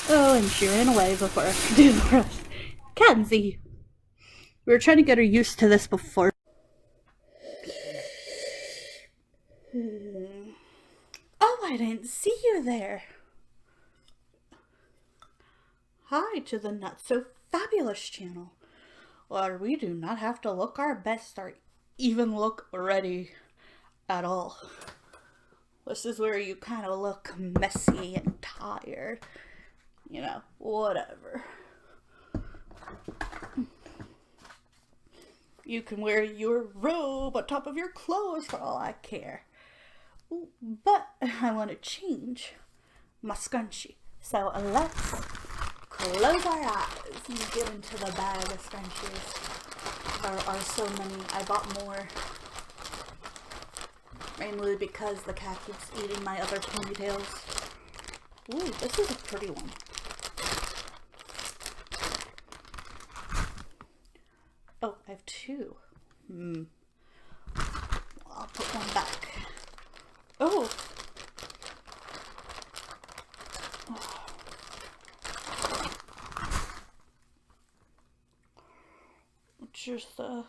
Oh, and she ran away before I could do the rest. Kenzie! We were trying to get her used to this before. Oh, I didn't see you there. Hi to the Not So Fabulous channel, where we do not have to look our best or even look ready at all. This is where you kind of look messy and tired. You know, whatever. You can wear your robe on top of your clothes for all I care. Ooh, but I want to change my scrunchie. So let's close our eyes and get into the bag of scrunchies. There are so many. I bought more. Mainly because the cat keeps eating my other ponytails. Ooh, this is a pretty one. Oh, I have two. I'll put one back. Oh! Just throw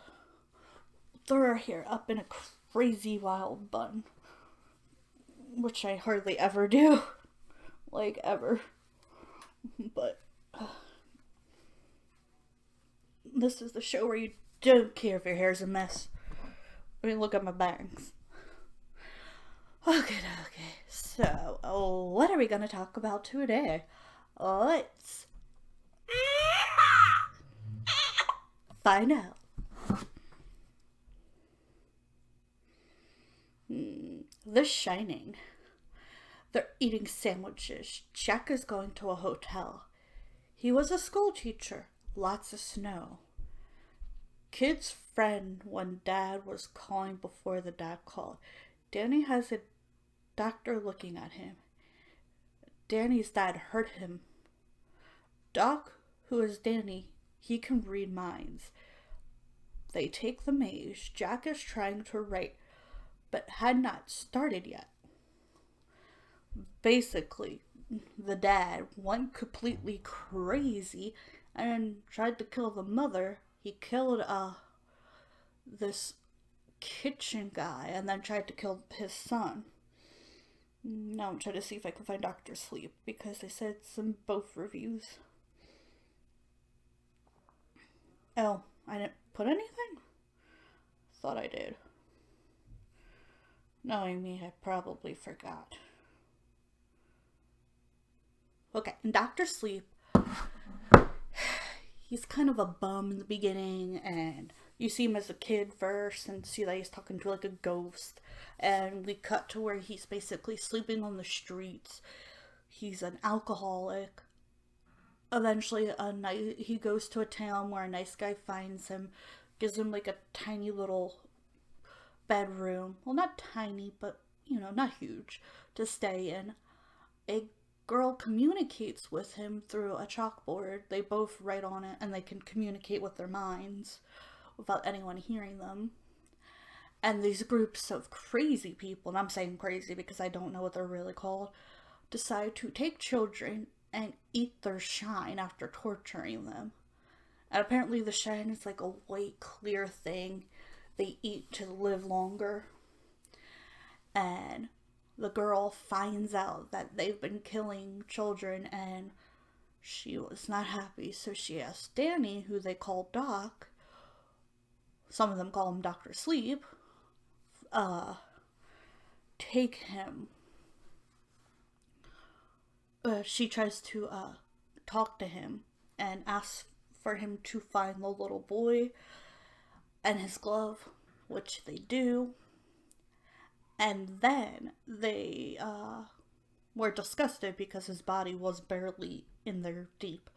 her hair up in a crazy wild bun. Which I hardly ever do. Like, ever. But this is the show where you don't care if your hair's a mess. I mean, look at my bangs. Okay. So, what are we gonna talk about today? Let's find out. The Shining. They're eating sandwiches. Jack is going to a hotel. He was a school teacher. Lots of snow. Kid's friend when dad was calling before the dad called. Danny has a doctor looking at him. Danny's dad hurt him. Doc, who is Danny, he can read minds. They take the maze. Jack is trying to write, but had not started yet. Basically, the dad went completely crazy and tried to kill the mother. He killed this kitchen guy and then tried to kill his son. Now I'm trying to see if I can find Dr. Sleep because they said it's in both reviews. Oh, I didn't put anything? Thought I did. Knowing me, I probably forgot. Okay, and Dr. Sleep, he's kind of a bum in the beginning, and you see him as a kid first and see that he's talking to like a ghost, and we cut to where he's basically sleeping on the streets. He's an alcoholic. Eventually, he goes to a town where a nice guy finds him, gives him like a tiny little bedroom. Well, not tiny, but, not huge, to stay in. A girl communicates with him through a chalkboard. They both write on it, and they can communicate with their minds without anyone hearing them. And these groups of crazy people, and I'm saying crazy because I don't know what they're really called, decide to take children and eat their shine after torturing them. And apparently the shine is like a white, clear thing they eat to live longer. And the girl finds out that they've been killing children and she was not happy. So she asked Danny, who they call Doc, some of them call him Dr. Sleep, take him. She tries to talk to him and asks for him to find the little boy and his glove, which they do. And then they were disgusted because his body was barely in there deep.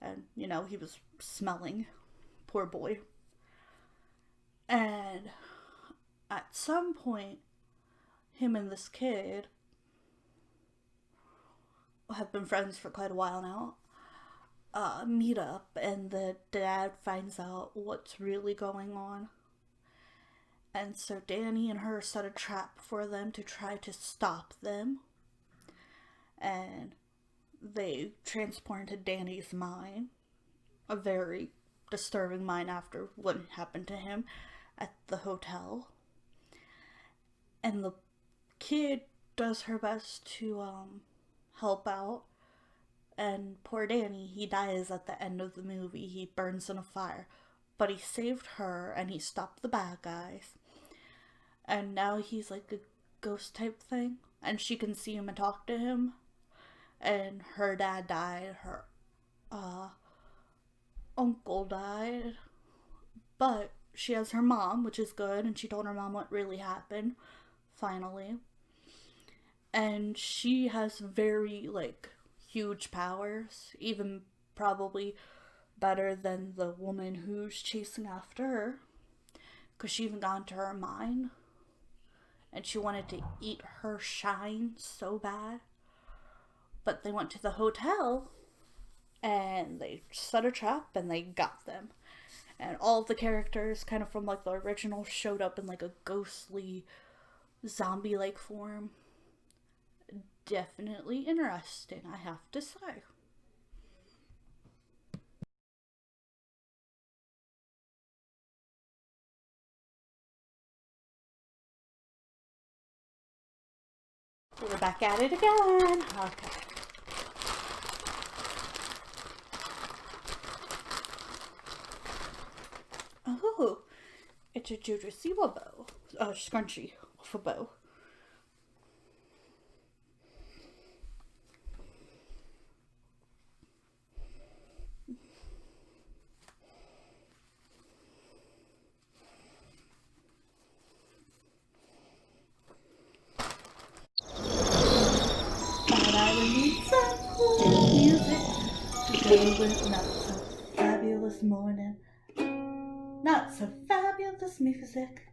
And, he was smelling. Poor boy. And at some point, him and this kid have been friends for quite a while now, meet up, and the dad finds out what's really going on. And so Danny and her set a trap for them to try to stop them. And they transported Danny's mind, a very disturbing mind after what happened to him at the hotel. And the kid does her best to help out. And poor Danny, he dies at the end of the movie. He burns in a fire. But he saved her and he stopped the bad guys. And now he's like a ghost type thing. And she can see him and talk to him. And her dad died. Her uncle died. But she has her mom, which is good. And she told her mom what really happened. Finally. And she has very, like, huge powers, even probably better than the woman who's chasing after her, because she even got into her mind, and she wanted to eat her shine so bad. But they went to the hotel, and they set a trap, and they got them. And all of the characters, kind of from like the original, showed up in like a ghostly, zombie-like form. Definitely interesting, I have to say. We're back at it again. Okay. Oh, it's a Jujutsu bow. Scrunchie with a bow. With not so fabulous morning, not so fabulous music.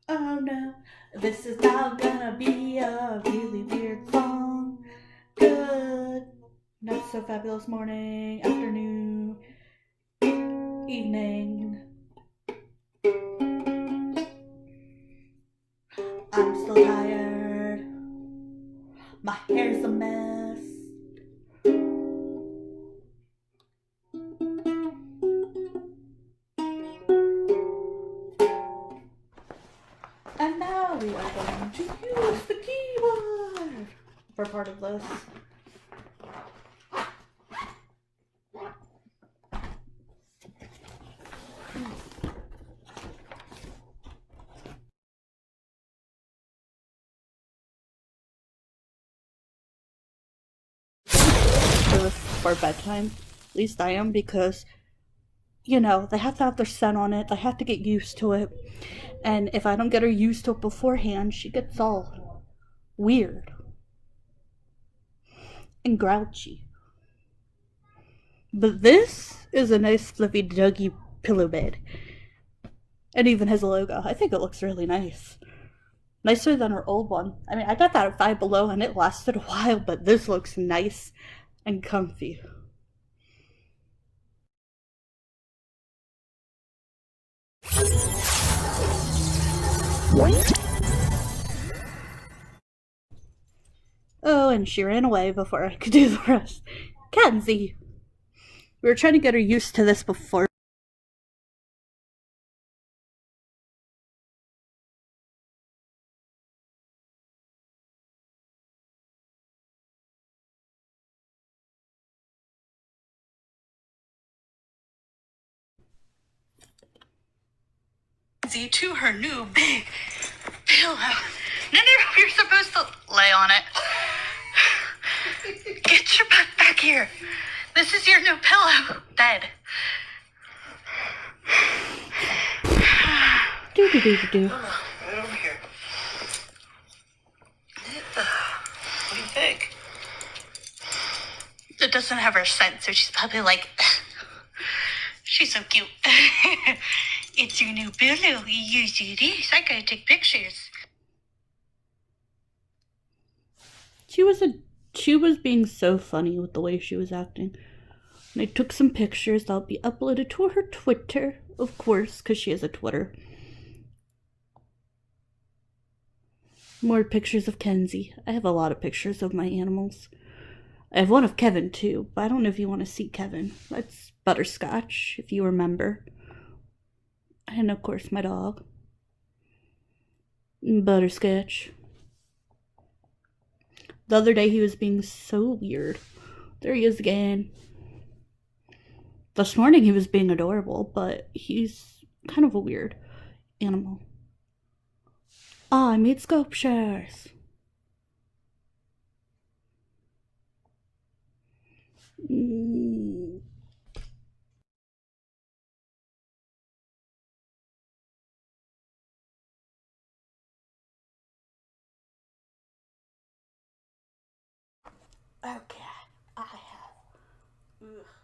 Oh no, this is now gonna be a really weird song. Good, not so fabulous morning, afternoon, evening. I'm still tired. My hair's a mess. And now we are going to use the keyboard for part of this. For bedtime, at least I am, because you know, they have to have their scent on it. They have to get used to it. And if I don't get her used to it beforehand, she gets all weird and grouchy. But this is a nice fluffy Dougie pillow bed. It even has a logo. I think it looks really nice. Nicer than her old one. I mean, I got that at Five Below and it lasted a while, but this looks nice and comfy. Oh, and she ran away before I could do the rest. Kenzie! We were trying to get her used to this before. To her new big pillow. No, you're supposed to lay on it. Get your butt back here. This is your new pillow bed. Do. Right over here. What do you think? It doesn't have her scent, so she's probably like, she's so cute. It's your new pillow. You use this. I gotta take pictures. She was being so funny with the way she was acting. And I took some pictures that'll be uploaded to her Twitter, of course, because she has a Twitter. More pictures of Kenzie. I have a lot of pictures of my animals. I have one of Kevin too, but I don't know if you want to see Kevin. That's Butterscotch, if you remember. And of course, my dog, Butterscotch. The other day, he was being so weird. There he is again. This morning, he was being adorable, but he's kind of a weird animal. Ah, I made sculptures. Mm. Okay, I have. Ugh.